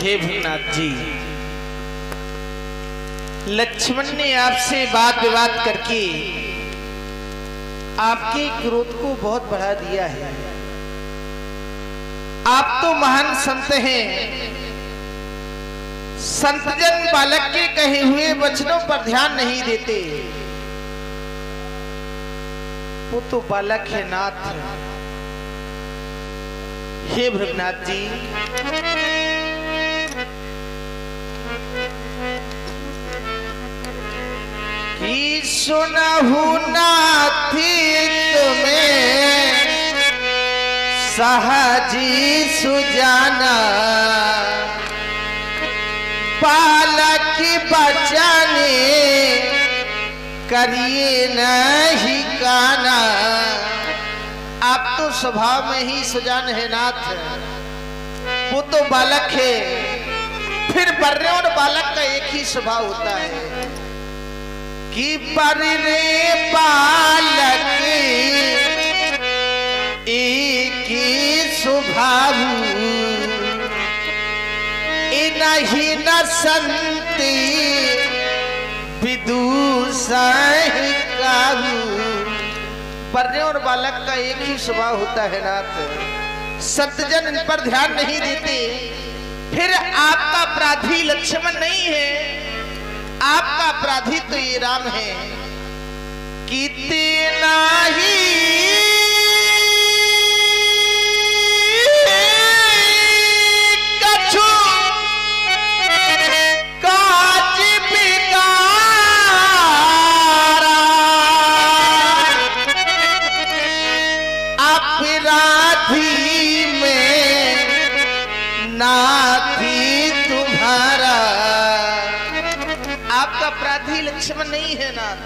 हे भूनाथ जी, लक्ष्मण ने आपसे वाद विवाद करके आपके क्रोध को बहुत बढ़ा दिया है। आप तो महान संत हैं, संतजन बालक के कहे हुए वचनों पर ध्यान नहीं देते। वो तो बालक है नाथ। हे भृगनाथ जी, कि सुनहु नाथी तुम्हें सहजी सुजाना, बालक बचाने करिए नहीं काना। आप तो स्वभाव में ही सुजान है नाथ, वो तो बालक है। फिर बर्रे और बालक का एक ही स्वभाव होता है कि बर्रे बालक एक ही स्वभाव, इनही न संति विदूषण काबू। बर्रे और बालक का एक ही स्वभाव होता है नाथ। सतजन इन पर ध्यान नहीं देते। फिर आपका अपराधी लक्ष्मण नहीं है, आपका अपराधी तो ये राम है। कितना ही कछु काज बिगाड़ा, अपराधी में नाथी तुम्हारा। आपका अपराधी लक्ष्मण नहीं है नाथ,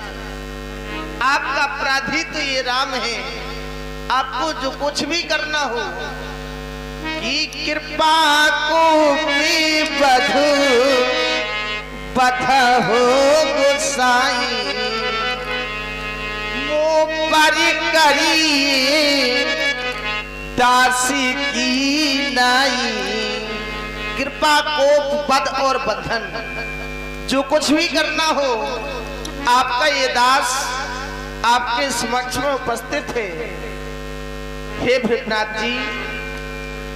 आपका अपराधी तो ये राम है। आपको जो कुछ भी करना हो कि कृपा को भी बधु बधा हो गोसाई, मो पर करिए दासी की नाई। कृपा कोप बध और बंधन, जो कुछ भी करना हो आपका ये दास आपके समक्ष में उपस्थित है। हे भृगनाथ जी,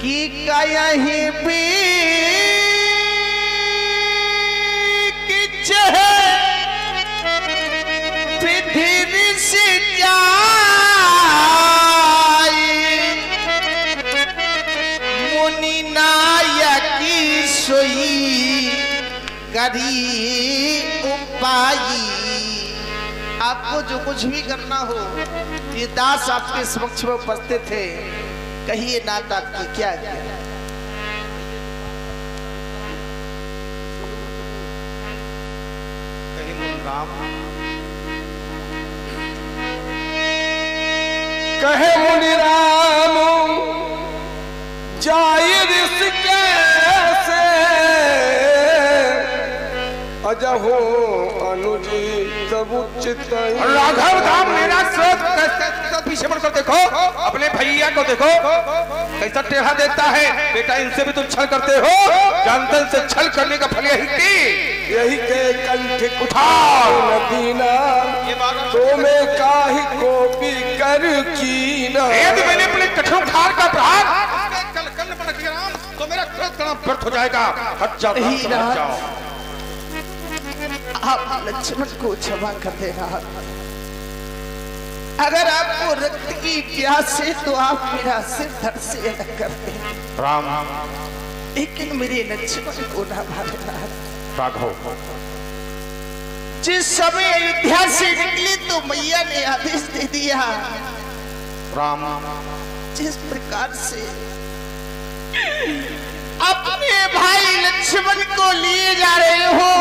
कि कहीं भी किछ पृथ्वी से जाई, मुनि नायकी सोई करी उपाई। आपको जो कुछ भी करना हो ये दास आपके समक्ष में उपस्थित है। कहिए नाथ आपकी क्या क्या। कहे मुनि राम, कहे मुनि राम जाय ऋषिकेश, अजहो अनुजी तब उचित। राघव धाम मेरा स्रोत पीछे मुड़कर देखो, अपने भैया को देखो कैसा टेढ़ा देखता है। बेटा इनसे भी तुम छल करते हो, जानतन से छल करने का फल यही की, यही के कंठ उठाओ नदीना, तो मैं काहि को भी कर कीना। यदि मैंने अपने कठोर ठार का प्रहार कल पर किया राम, तो मेरा क्रोध करना व्यर्थ हो जाएगा। हट जाओ। आप लक्ष्मण को क्षमा कर देना। अगर आपको रक्त की प्यास है तो आप मेरा सिर धड़ से अलग कर दें राम, लेकिन मेरे लक्ष्मण को ना मारना। राघव, जिस समय अयोध्या से निकले तो मैया ने आदेश दे दिया, राम जिस प्रकार से अपने भाई लक्ष्मण को लिए जा रहे हो,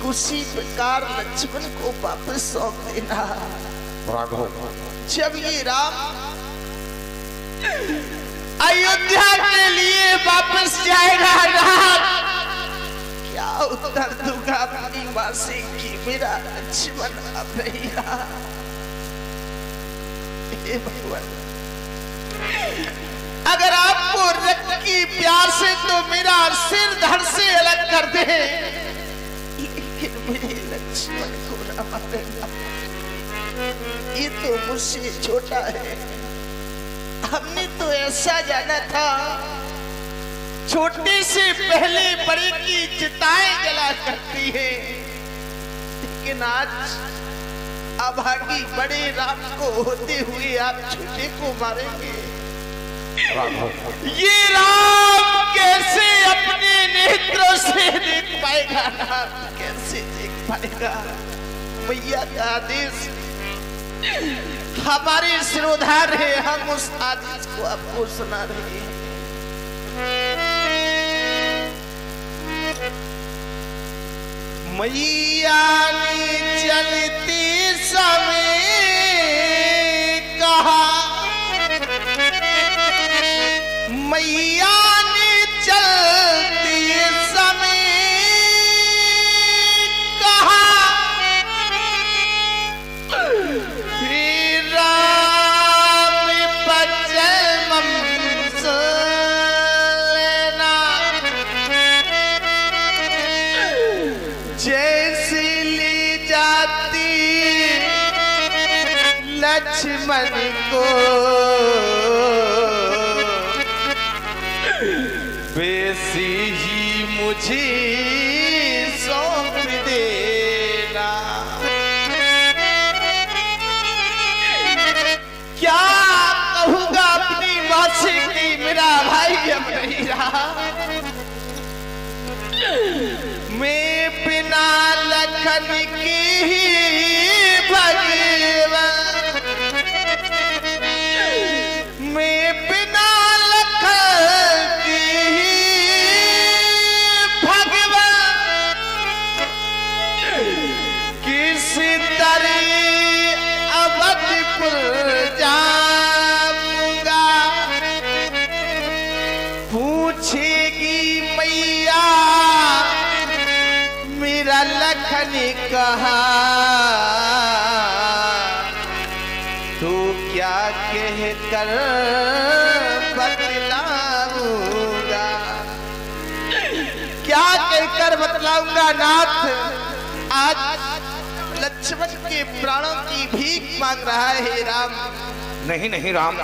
उसी प्रकार लक्ष्मण को वापस सौंप देना। राघव, जब ये राम अयोध्या के लिए वापस जाएगा राम, क्या उत्तर दूंगा अपनी मां से कि मेरा लक्ष्मण अब नहीं रहा। हे भगवान, अगर आपको रक्त की प्यास है तो सिर धड़ से अलग कर दे, लेकिन मेरे लक्ष्मण को न मारेगा। ये तो मुझसे छोटा है। हमने तो ऐसा जाना था छोटे से पहले बड़े की चिताएं जला करती है, लेकिन आज अभागी बड़े राम को होते हुए आप छोटे को मारेंगे। ये राम कैसे अपने नेत्रों से देख पाएगा? राम कैसे देख पाएगा? मैया का आदेश हमारे सिरोधार है, हम उस आदेश को आपको सुना रहे हैं। मैया ने चलते समय कहा, मैया ने चलते समय कहा, फिर राम बचल मंसलेना, जैसे ले जाती लक्ष्मण को वैसे ही मुझे सौंप देना। क्या कहूँगा अपनी माँ से कि मेरा भाई अब नहीं रहा, मैं बिना लखन की ही भगवान, मैं बिना लखन की ही भगवान, किस तरह अवधपुर जाऊंगा। पूछेगी मैया मेरा लखन कहा, तो क्या कह कर बतलाऊंगा, क्या कहकर बतलाऊंगा नाथ। आज लक्ष्मण के प्राणों की भीख मांग रहा है राम। नहीं नहीं राम,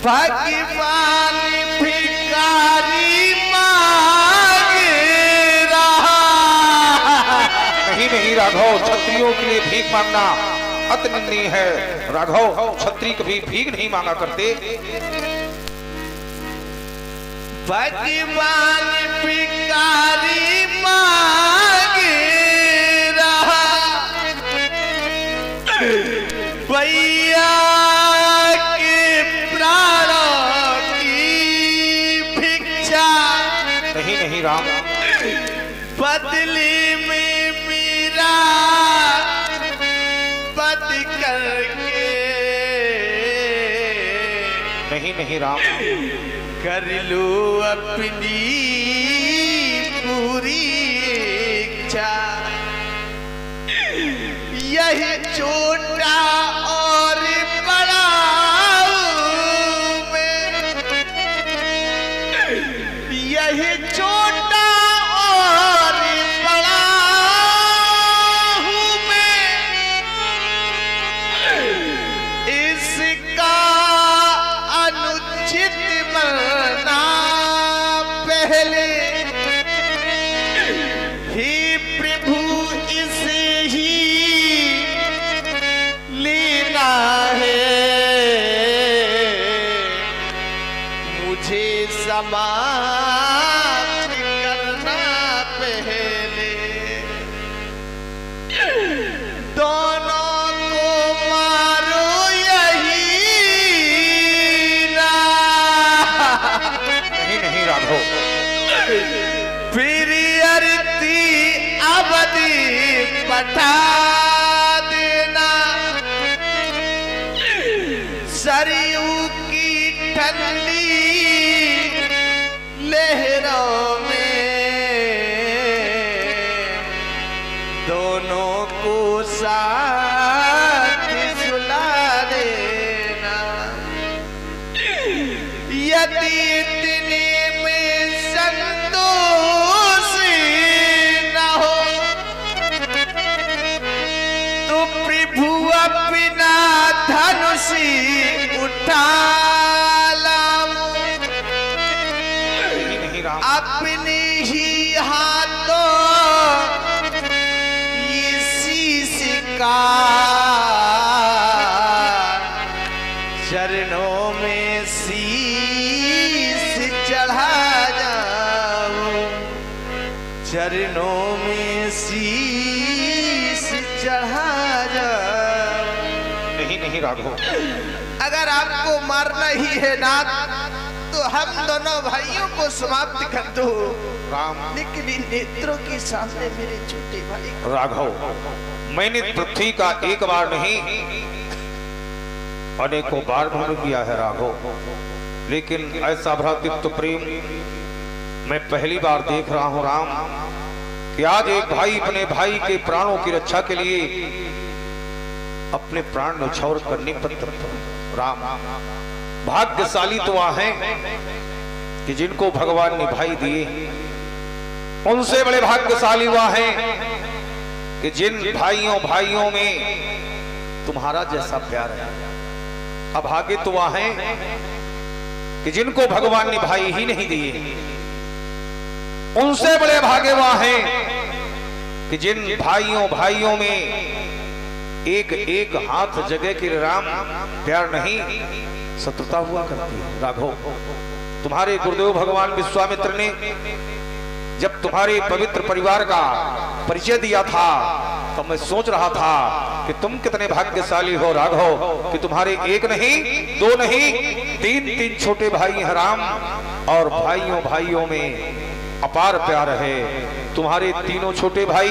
भगवान भिखारी मांग रहा। नहीं नहीं राघव, क्षत्रियों के लिए भीख मांगना अति निंदनीय है। राघव, क्षत्रिय कभी भीख नहीं मांगा करते। भगवान भिखारी मांग रहा, भैया के प्राणों की भिक्षा। नहीं नहीं राम, बदले में मेरा पद करके। नहीं नहीं राम, कर लो अपनी पूरी इच्छा। यही छोटा और बड़ा हूँ मैं, यही छोटा और बड़ा हूँ मैं, इसका अनुचित मरना पहले। हे प्रभु इसे ही लेना है, मुझे समाप्त करना पहले। दोनों को मारो यही ना। नहीं नहीं राघव, फिर अरती अवधि पठा देना। सरयू की ठंडी लहरों में दोनों को साथ सुला देना। यदि इतने में बरसी उठा लाऊं अपने ही हाथों ये शीश का चरणों में शीश चढ़ा जाऊं चरणों में शीश चढ़ा जाऊं। नहीं राघव, अगर आपको मारना ही है नाथ तो हम दोनों भाइयों को समाप्त कर दो राम। लेकिन इन नेत्रों के सामने मेरे छोटे भाई राघव, मैंने पृथ्वी का एक बार नहीं अनेकों बार भ्रमण किया है राघव, लेकिन ऐसा भ्रातृत्व प्रेम मैं पहली बार देख रहा हूं राम कि आज एक भाई अपने भाई के प्राणों की रक्षा के लिए अपने प्राण न्यौछावर करने पर राम। भाग्यशाली तो वह हैं कि जिनको भगवान ने भाई दिए, उनसे बड़े भाग्यशाली वह हैं कि जिन भाइयों में तुम्हारा जैसा प्यार है। अभागे तो वह हैं कि जिनको भगवान ने भाई ही नहीं दिए, उनसे बड़े भागे वह हैं कि जिन भाइयों में एक एक हाथ जगह के राम प्यार नहीं शत्रुता हुआ करती है। राघव, तुम्हारे गुरुदेव भगवान विश्वामित्र ने जब तुम्हारे पवित्र परिवार का परिचय दिया था तो मैं सोच रहा था कि तुम कितने भाग्यशाली हो राघव कि तुम्हारे एक नहीं, दो नहीं, तीन छोटे भाई हैं राम, और भाइयों में अपार प्यार है। तुम्हारे तीनों छोटे भाई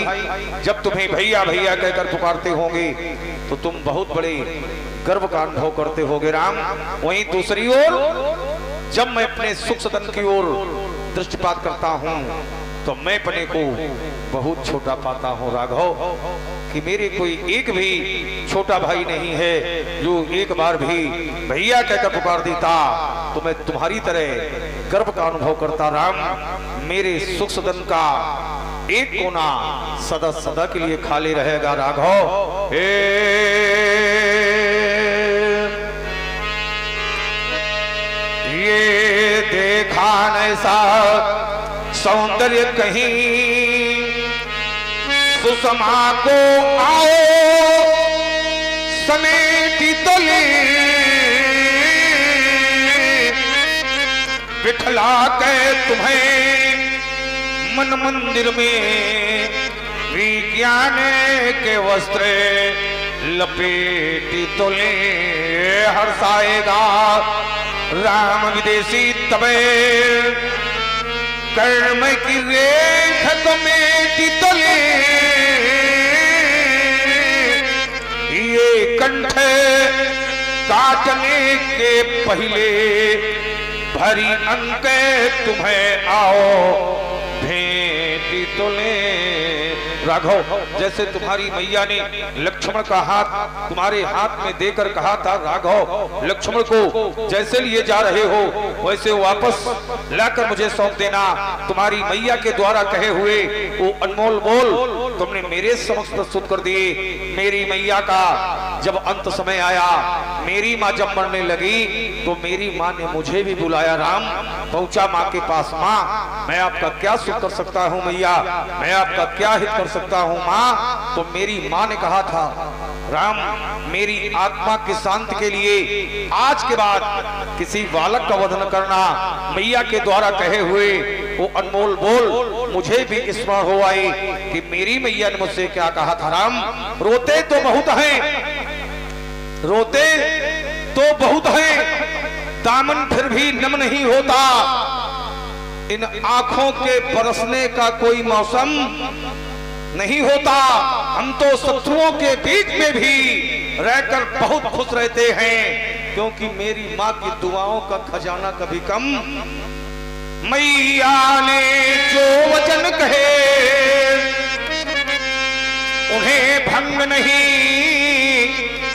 जब तुम्हें भैया भैया कहकर पुकारते होंगे तो तुम बहुत बड़े गर्व का अनुभव करते होगे राम। वहीं दूसरी ओर जब मैं अपने सुख सदन की ओर दृष्टिपात करता हूँ तो मैं अपने को बहुत छोटा पाता हूँ राघव कि मेरे कोई एक भी छोटा भाई नहीं है जो एक बार भी भैया कहकर पुकार देता तो मैं तुम्हारी तरह गर्व का अनुभव करता राम। मेरे सुख सदन का एक कोना सदा सदा के लिए खाली रहेगा राघव। ये देखा ऐसा सौंदर्य कहीं सुषमा को आओ समेटी तो ले बिठला के तुम्हें मन मंदिर में विज्ञान के वस्त्र लपेटी तो ले हर्षाएगा राम विदेशी तबे कर्म की रेख कमेटी तो ले ये कंठ काटने के पहले भरी अंक तुम्हें आओ भेंटी तो ले। राघव, जैसे तुम्हारी मैया ने लक्ष्मण का हाथ तुम्हारे हाथ में देकर कहा था राघव लक्ष्मण को जैसे लिए जा रहे हो वैसे वापस लाकर मुझे सौंप देना। तुम्हारी मैया के द्वारा कहे हुए वो अनमोल बोल तुमने मेरे समक्ष प्रस्तुत कर दिए। मेरी मैया का जब अंत समय आया, मेरी माँ जब मरने लगी तो मेरी माँ ने मुझे भी बुलाया राम। पहुंचा माँ के पास, माँ मैं आपका क्या सुख कर सकता हूँ मैया, मैं आपका क्या हित कर सकता हूँ माँ। तो मेरी माँ ने कहा था राम मेरी आत्मा की शांति के लिए आज के बाद किसी बालक का वध न करना। मैया के द्वारा कहे हुए वो अनमोल बोल मुझे भी स्मरण हो आए कि मेरी मैया ने मुझसे क्या कहा था राम। रोते तो बहुत हैं, रोते तो बहुत हैं, दामन फिर भी नम नहीं होता। इन आंखों के बरसने का कोई मौसम नहीं होता। हम तो शत्रुओं के बीच में भी रहकर बहुत खुश रहते हैं क्योंकि मेरी माँ की दुआओं का खजाना कभी कम। मैया ने जो वचन कहे उन्हें भंग नहीं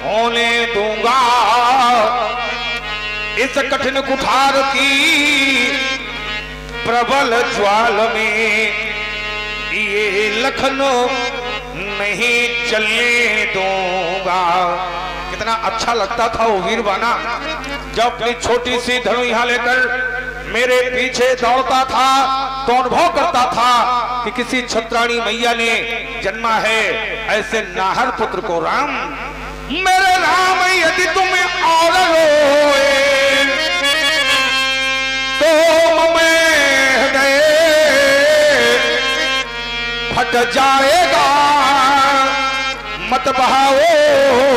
होने दूंगा। इस कठिन कुठार की प्रबल ज्वाल में ये लखनऊ नहीं चलने दूंगा। कितना अच्छा लगता था वो वीरवाना जब अपनी छोटी सी धनु यहाँ लेकर मेरे पीछे दौड़ता था तो अनुभव करता था कि किसी छत्राणी मैया ने जन्मा है ऐसे नाहर पुत्र को राम। मेरे राम यदि तुम और रोए तो मैं हृदय फट जाएगा मत बहाओ।